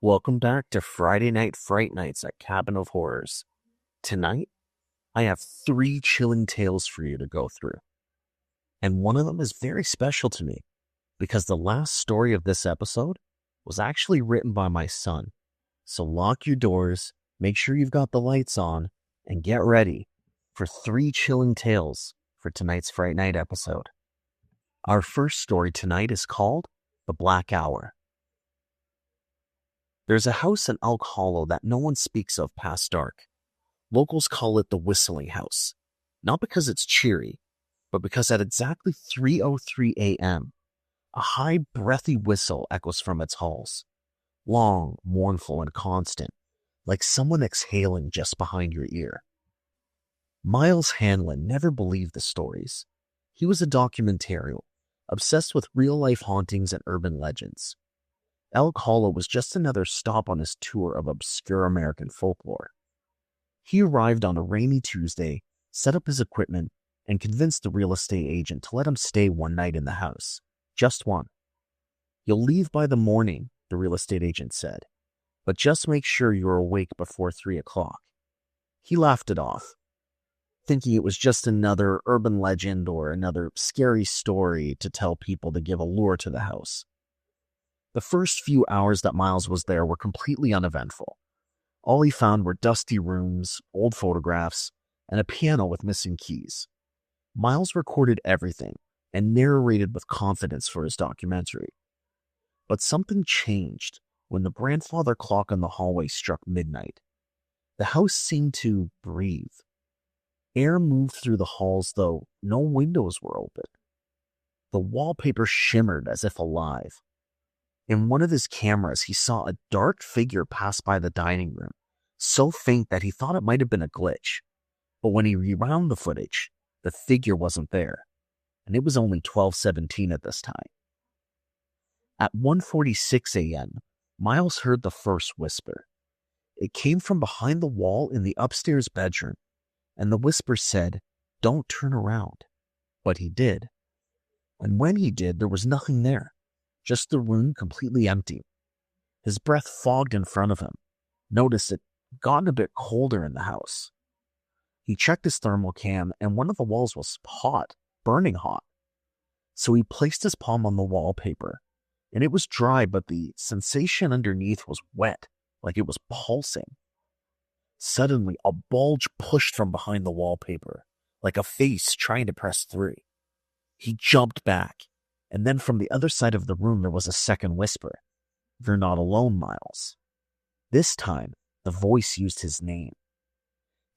Welcome back to Friday Night Fright Nights at Cabin of Horrors. Tonight, I have 3 chilling tales for you to go through. And one of them is very special to me because the last story of this episode was actually written by my son. So lock your doors, make sure you've got the lights on, and get ready for 3 chilling tales for tonight's Fright Night episode. Our first story tonight is called The Black Hour. There's a house in Elk Hollow that no one speaks of past dark. Locals call it the Whistling House, not because it's cheery, but because at exactly 3:03 a.m., a high, breathy whistle echoes from its halls. Long, mournful, and constant, like someone exhaling just behind your ear. Miles Hanlon never believed the stories. He was a documentarian, obsessed with real-life hauntings and urban legends. Elk Hollow was just another stop on his tour of obscure American folklore. He arrived on a rainy Tuesday, set up his equipment, and convinced the real estate agent to let him stay one night in the house. Just one. "You'll leave by the morning," the real estate agent said, "but just make sure you're awake before 3 o'clock. He laughed it off, thinking it was just another urban legend or another scary story to tell people to give a lure to the house. The first few hours that Miles was there were completely uneventful. All he found were dusty rooms, old photographs, and a piano with missing keys. Miles recorded everything and narrated with confidence for his documentary. But something changed when the grandfather clock in the hallway struck midnight. The house seemed to breathe. Air moved through the halls, though no windows were open. The wallpaper shimmered as if alive. In one of his cameras, he saw a dark figure pass by the dining room, so faint that he thought it might have been a glitch. But when he rewound the footage, the figure wasn't there, and it was only 12:17 at this time. At 1:46 a.m., Miles heard the first whisper. It came from behind the wall in the upstairs bedroom, and the whisper said, "Don't turn around." But he did. And when he did, there was nothing there. Just the room completely empty. His breath fogged in front of him. Noticed it gotten a bit colder in the house. He checked his thermal cam, and one of the walls was hot, burning hot. So he placed his palm on the wallpaper, and it was dry, but the sensation underneath was wet, like it was pulsing. Suddenly, a bulge pushed from behind the wallpaper, like a face trying to press through. He jumped back. And then from the other side of the room, there was a second whisper. "You're not alone, Miles." This time, the voice used his name.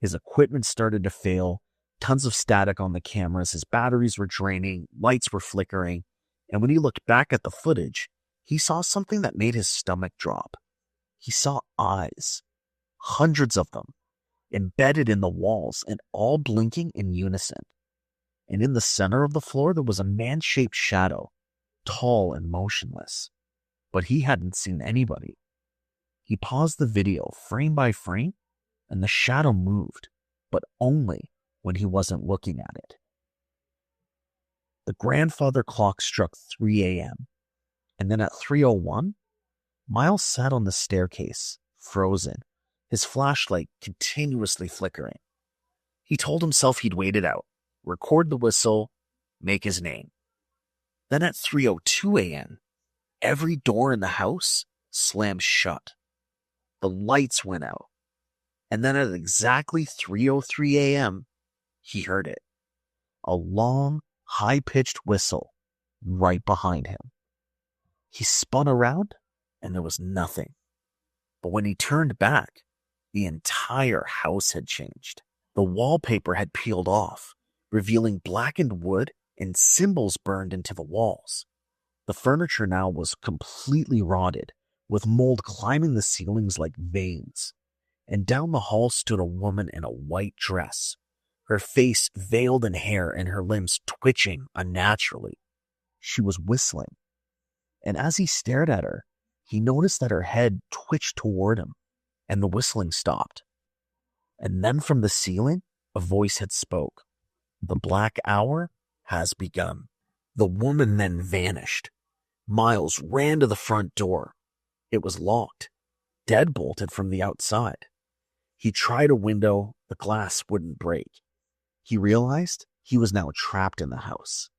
His equipment started to fail, tons of static on the cameras, his batteries were draining, lights were flickering, and when he looked back at the footage, he saw something that made his stomach drop. He saw eyes, hundreds of them, embedded in the walls and all blinking in unison. And in the center of the floor, there was a man-shaped shadow, tall and motionless. But he hadn't seen anybody. He paused the video frame by frame, and the shadow moved, but only when he wasn't looking at it. The grandfather clock struck 3 a.m., and then at 3:01, Miles sat on the staircase, frozen, his flashlight continuously flickering. He told himself he'd wait it out. Record the whistle, make his name. Then at 3:02 a.m., every door in the house slammed shut. The lights went out. And then at exactly 3:03 a.m., he heard it. A long, high-pitched whistle right behind him. He spun around, and there was nothing. But when he turned back, the entire house had changed. The wallpaper had peeled off, revealing blackened wood and symbols burned into the walls. The furniture now was completely rotted, with mold climbing the ceilings like veins. And down the hall stood a woman in a white dress, her face veiled in hair and her limbs twitching unnaturally. She was whistling. And as he stared at her, he noticed that her head twitched toward him, and the whistling stopped. And then from the ceiling, a voice had spoke. "The black hour has begun." The woman then vanished. Miles ran to the front door. It was locked, deadbolted from the outside. He tried a window, the glass wouldn't break. He realized he was now trapped in the house.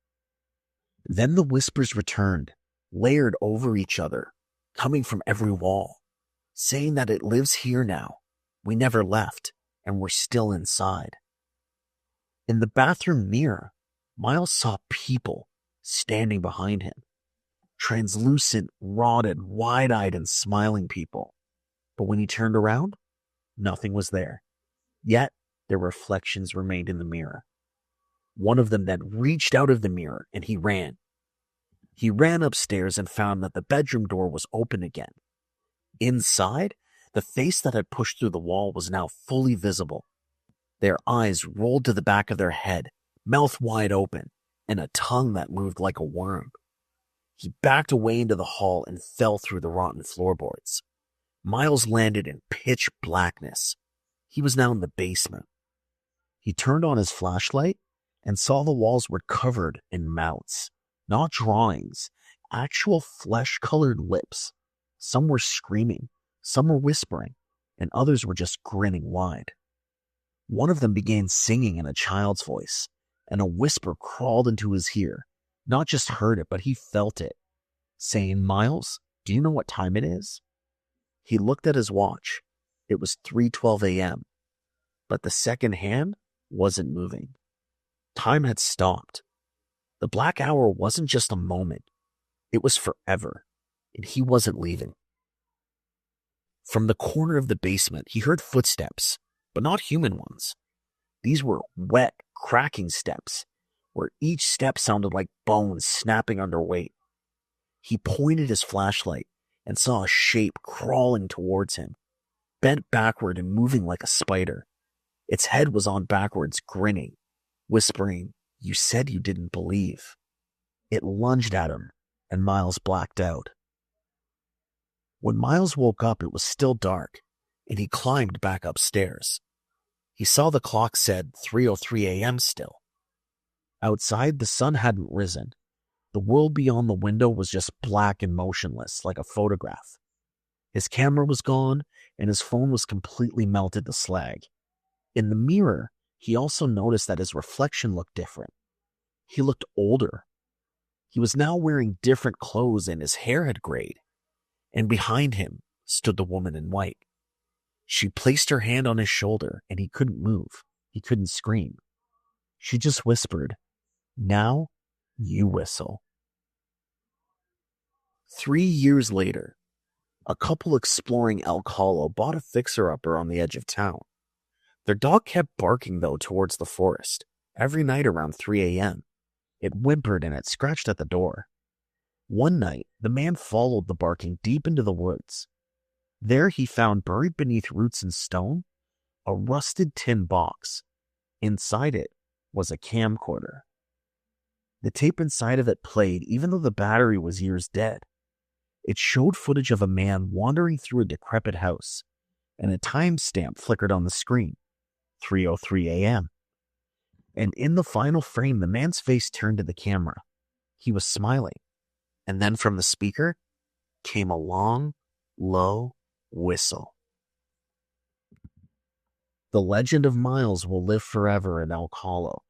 Then the whispers returned, layered over each other, coming from every wall, saying that it lives here now. We never left, and we're still inside. In the bathroom mirror, Miles saw people standing behind him. Translucent, rotted, wide-eyed, and smiling people. But when he turned around, nothing was there. Yet, their reflections remained in the mirror. One of them then reached out of the mirror, and he ran. He ran upstairs and found that the bedroom door was open again. Inside, the face that had pushed through the wall was now fully visible. Their eyes rolled to the back of their head, mouth wide open, and a tongue that moved like a worm. He backed away into the hall and fell through the rotten floorboards. Miles landed in pitch blackness. He was now in the basement. He turned on his flashlight and saw the walls were covered in mouths. Not drawings, actual flesh-colored lips. Some were screaming, some were whispering, and others were just grinning wide. One of them began singing in a child's voice, and a whisper crawled into his ear. Not just heard it, but he felt it, saying, "Miles, do you know what time it is?" He looked at his watch. It was 3:12 a.m., but the second hand wasn't moving. Time had stopped. The black hour wasn't just a moment. It was forever, and he wasn't leaving. From the corner of the basement, he heard footsteps, but not human ones. These were wet, cracking steps, where each step sounded like bones snapping under weight. He pointed his flashlight and saw a shape crawling towards him, bent backward and moving like a spider. Its head was on backwards, grinning, whispering, "You said you didn't believe." It lunged at him, and Miles blacked out. When Miles woke up, it was still dark, and he climbed back upstairs. He saw the clock said 3:03 a.m. still. Outside, the sun hadn't risen. The world beyond the window was just black and motionless, like a photograph. His camera was gone, and his phone was completely melted to slag. In the mirror, he also noticed that his reflection looked different. He looked older. He was now wearing different clothes, and his hair had grayed. And behind him stood the woman in white. She placed her hand on his shoulder, and he couldn't move. He couldn't scream. She just whispered, "Now you whistle." 3 years later, a couple exploring Elk Hollow bought a fixer-upper on the edge of town. Their dog kept barking, though, towards the forest, every night around 3 a.m. It whimpered and it scratched at the door. One night, the man followed the barking deep into the woods. There he found, buried beneath roots and stone, a rusted tin box. Inside it was a camcorder. The tape inside of it played even though the battery was years dead. It showed footage of a man wandering through a decrepit house, and a timestamp flickered on the screen, 3:03 a.m. And in the final frame, the man's face turned to the camera. He was smiling, and then from the speaker came a long, low whistle. The legend of Miles will live forever in Elk Hollow,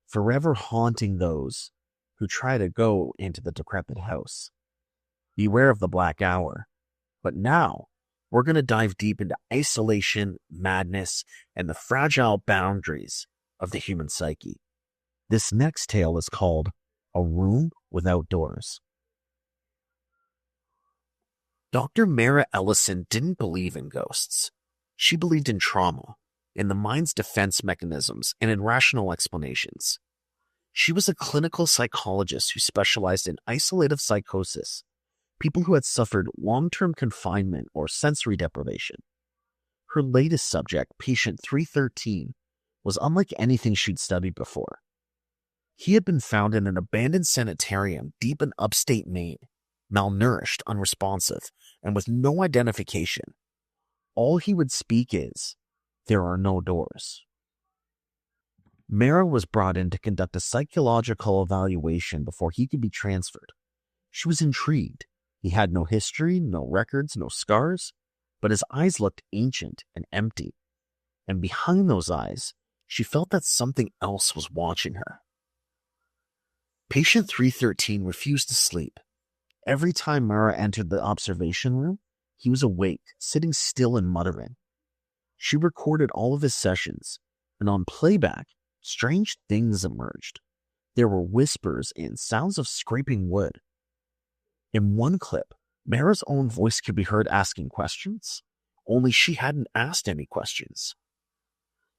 forever haunting those who try to go into the decrepit house. Beware of the black hour. But now, we're going to dive deep into isolation, madness, and the fragile boundaries of the human psyche. This next tale is called A Room Without Doors. Dr. Mara Ellison didn't believe in ghosts. She believed in trauma, in the mind's defense mechanisms, and in rational explanations. She was a clinical psychologist who specialized in isolative psychosis, people who had suffered long-term confinement or sensory deprivation. Her latest subject, patient 313, was unlike anything she'd studied before. He had been found in an abandoned sanitarium deep in upstate Maine, malnourished, unresponsive, and with no identification. All he would speak is, "There are no doors." Mara was brought in to conduct a psychological evaluation before he could be transferred. She was intrigued. He had no history, no records, no scars. but his eyes looked ancient and empty. And behind those eyes, she felt that something else was watching her. Patient 313 refused to sleep. Every time Mara entered the observation room, he was awake, sitting still and muttering. She recorded all of his sessions, and on playback, strange things emerged. There were whispers and sounds of scraping wood. In one clip, Mara's own voice could be heard asking questions, only she hadn't asked any questions.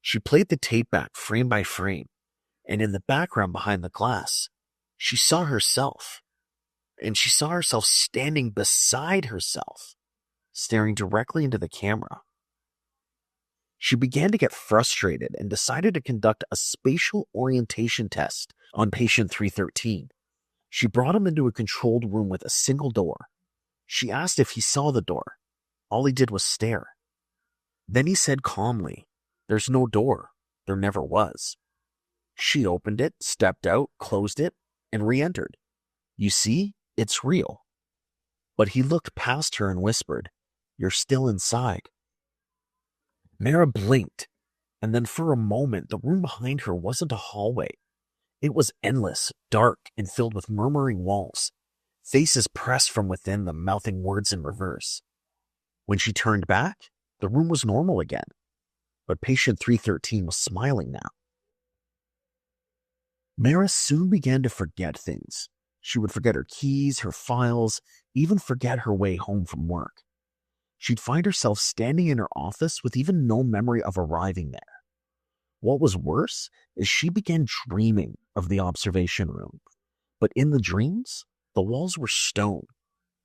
She played the tape back frame by frame, and in the background behind the glass, she saw herself. And she saw herself standing beside herself, staring directly into the camera. She began to get frustrated and decided to conduct a spatial orientation test on patient 313. She brought him into a controlled room with a single door. She asked if he saw the door. All he did was stare. Then he said calmly, "There's no door. There never was." She opened it, stepped out, closed it, and re-entered. "You see, it's real." But he looked past her and whispered, "You're still inside." Mara blinked, and then for a moment, the room behind her wasn't a hallway. It was endless, dark, and filled with murmuring walls, faces pressed from within them, mouthing words in reverse. When she turned back, the room was normal again, but patient 313 was smiling now. Mara soon began to forget things. She would forget her keys, her files, even forget her way home from work. She'd find herself standing in her office with even no memory of arriving there. What was worse is she began dreaming of the observation room. But in the dreams, the walls were stone.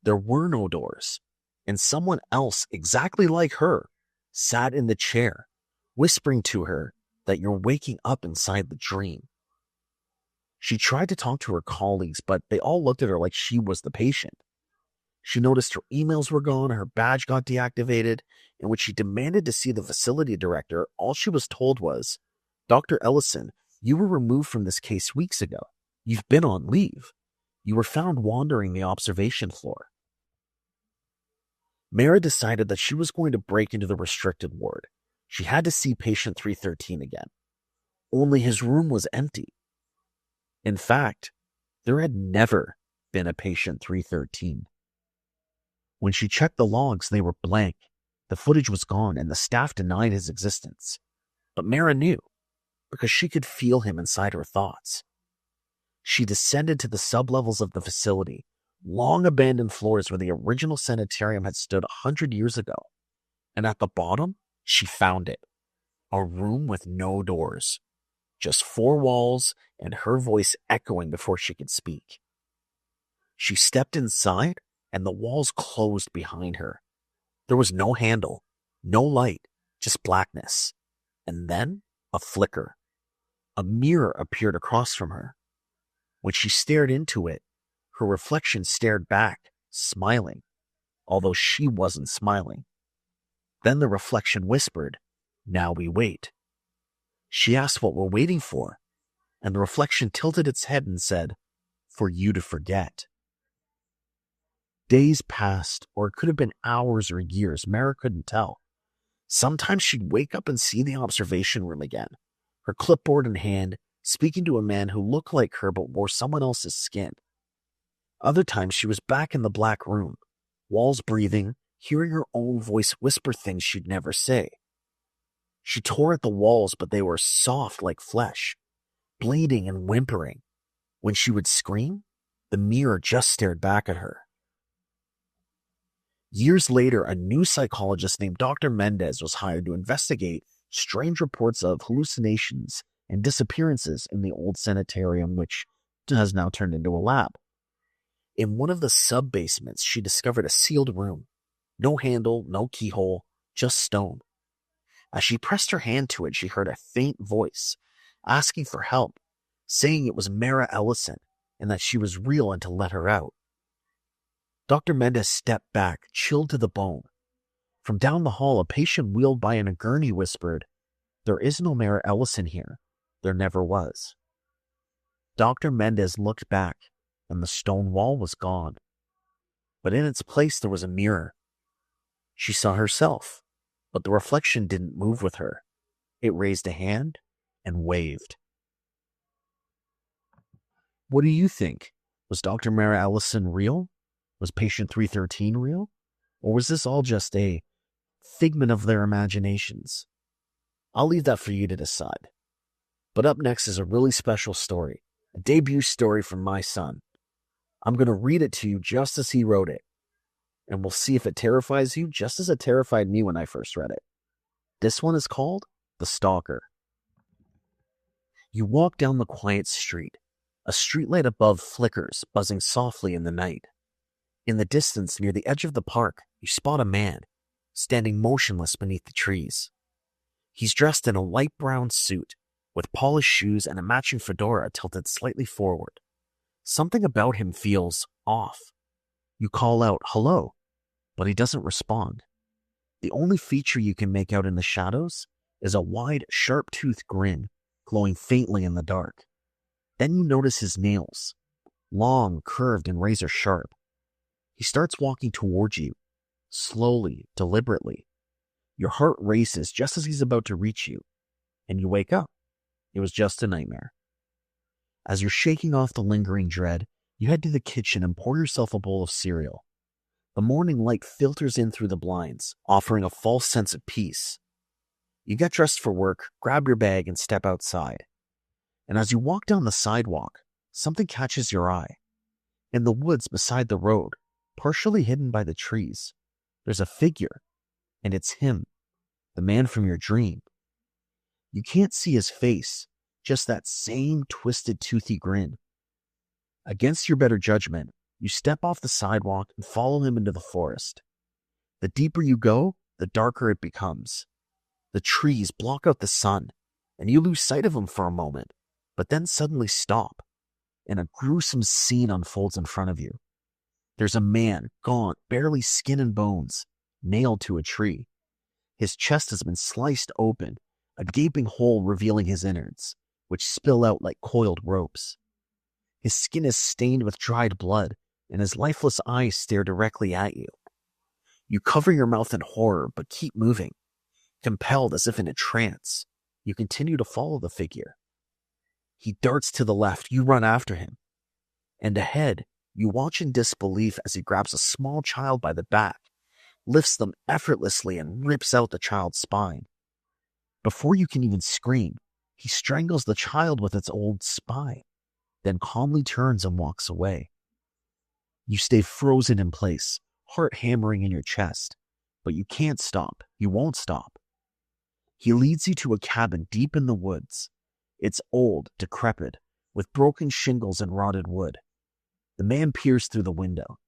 There were no doors. And someone else, exactly like her, sat in the chair, whispering to her that you're waking up inside the dream. She tried to talk to her colleagues, but they all looked at her like she was the patient. She noticed her emails were gone, her badge got deactivated, and when she demanded to see the facility director, all she was told was, "Dr. Ellison, you were removed from this case weeks ago. You've been on leave. You were found wandering the observation floor." Mara decided that she was going to break into the restricted ward. She had to see patient 313 again. Only his room was empty. In fact, there had never been a patient 313. When she checked the logs, they were blank. The footage was gone, and the staff denied his existence. But Mara knew, because she could feel him inside her thoughts. She descended to the sublevels of the facility, long abandoned floors where the original sanitarium had stood 100 years ago. And at the bottom, she found it. A room with no doors. Just four walls and her voice echoing before she could speak. She stepped inside, and the walls closed behind her. There was no handle, no light, just blackness. And then a flicker. A mirror appeared across from her. When she stared into it, her reflection stared back, smiling, although she wasn't smiling. Then the reflection whispered, "Now we wait." She asked what we're waiting for, and the reflection tilted its head and said, "For you to forget." Days passed, or it could have been hours or years. Mara couldn't tell. Sometimes she'd wake up and see the observation room again, her clipboard in hand, speaking to a man who looked like her but wore someone else's skin. Other times she was back in the black room, walls breathing, hearing her own voice whisper things she'd never say. She tore at the walls, but they were soft like flesh, bleeding and whimpering. When she would scream, the mirror just stared back at her. Years later, a new psychologist named Dr. Mendez was hired to investigate strange reports of hallucinations and disappearances in the old sanitarium, which has now turned into a lab. In one of the sub-basements, she discovered a sealed room. No handle, no keyhole, just stone. As she pressed her hand to it, she heard a faint voice, asking for help, saying it was Mara Ellison and that she was real and to let her out. Dr. Mendez stepped back, chilled to the bone. From down the hall, a patient wheeled by in a gurney whispered, "There is no Mara Ellison here. There never was." Dr. Mendez looked back, and the stone wall was gone. But in its place, there was a mirror. She saw herself, but the reflection didn't move with her. It raised a hand and waved. What do you think? Was Dr. Mara Ellison real? Was patient 313 real? Or was this all just a figment of their imaginations? I'll leave that for you to decide. But up next is a really special story, a debut story from my son. I'm going to read it to you just as he wrote it, and we'll see if it terrifies you just as it terrified me when I first read it. This one is called The Stalker. You walk down the quiet street. A streetlight above flickers, buzzing softly in the night. In the distance, near the edge of the park, you spot a man, standing motionless beneath the trees. He's dressed in a light brown suit, with polished shoes and a matching fedora tilted slightly forward. Something about him feels off. You call out, "Hello," but he doesn't respond. The only feature you can make out in the shadows is a wide, sharp-toothed grin, glowing faintly in the dark. Then you notice his nails, long, curved, and razor sharp. He starts walking towards you, slowly, deliberately. Your heart races just as he's about to reach you, and you wake up. It was just a nightmare. As you're shaking off the lingering dread, you head to the kitchen and pour yourself a bowl of cereal. The morning light filters in through the blinds, offering a false sense of peace. You get dressed for work, grab your bag, and step outside. And as you walk down the sidewalk, something catches your eye. In the woods beside the road, partially hidden by the trees, there's a figure, and it's him, the man from your dream. You can't see his face, just that same twisted, toothy grin. Against your better judgment, you step off the sidewalk and follow him into the forest. The deeper you go, the darker it becomes. The trees block out the sun, and you lose sight of him for a moment, but then suddenly stop, and a gruesome scene unfolds in front of you. There's a man, gaunt, barely skin and bones, nailed to a tree. His chest has been sliced open, a gaping hole revealing his innards, which spill out like coiled ropes. His skin is stained with dried blood, and his lifeless eyes stare directly at you. You cover your mouth in horror, but keep moving. Compelled as if in a trance, you continue to follow the figure. He darts to the left, you run after him. And ahead, you watch in disbelief as he grabs a small child by the back, lifts them effortlessly, and rips out the child's spine. Before you can even scream, he strangles the child with its old spine, then calmly turns and walks away. You stay frozen in place, heart hammering in your chest, but you can't stop. You won't stop. He leads you to a cabin deep in the woods. It's old, decrepit, with broken shingles and rotted wood. The man peers through the window.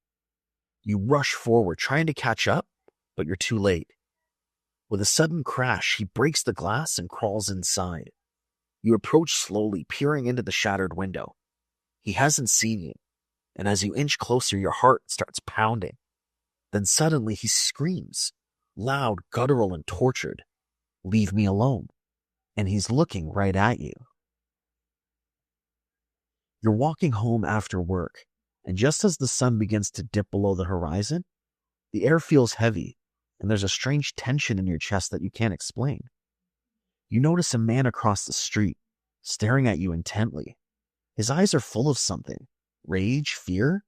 You rush forward, trying to catch up, but you're too late. With a sudden crash, he breaks the glass and crawls inside. You approach slowly, peering into the shattered window. He hasn't seen you, and as you inch closer, your heart starts pounding. Then suddenly he screams, loud, guttural, and tortured, "Leave me alone." And he's looking right at you. You're walking home after work, and just as the sun begins to dip below the horizon, the air feels heavy, and there's a strange tension in your chest that you can't explain. You notice a man across the street, staring at you intently. His eyes are full of something. Rage, fear.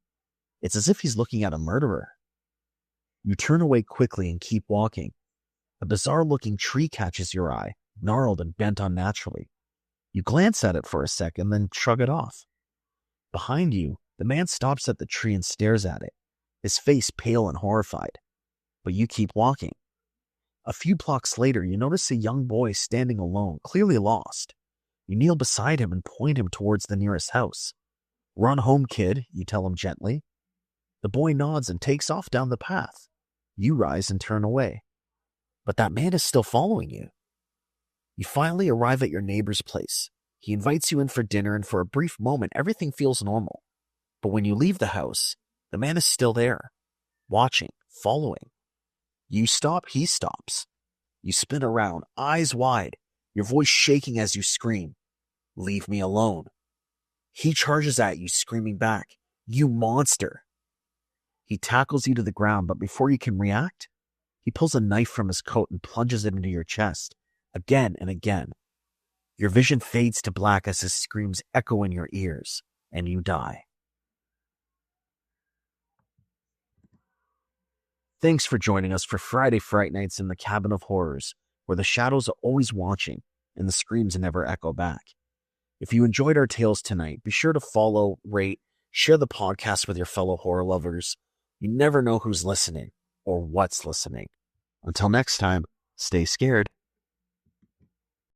It's as if he's looking at a murderer. You turn away quickly and keep walking. A bizarre-looking tree catches your eye, gnarled and bent unnaturally. You glance at it for a second, then shrug it off. Behind you, the man stops at the tree and stares at it, his face pale and horrified. But you keep walking. A few blocks later, you notice a young boy standing alone, clearly lost. You kneel beside him and point him towards the nearest house. "Run home, kid," you tell him gently. The boy nods and takes off down the path. You rise and turn away. But that man is still following you. You finally arrive at your neighbor's place. He invites you in for dinner, and for a brief moment, everything feels normal. But when you leave the house, the man is still there, watching, following. You stop, he stops. You spin around, eyes wide, your voice shaking as you scream, "Leave me alone." He charges at you, screaming back, "You monster." He tackles you to the ground, but before you can react, he He pulls a knife from his coat and plunges it into your chest, again and again. Your vision fades to black as his screams echo in your ears, and you die. Thanks for joining us for Friday Fright Nights in the Cabin of Horrors, where the shadows are always watching and the screams never echo back. If you enjoyed our tales tonight, be sure to follow, rate, share the podcast with your fellow horror lovers. You never know who's listening or what's listening. Until next time, stay scared.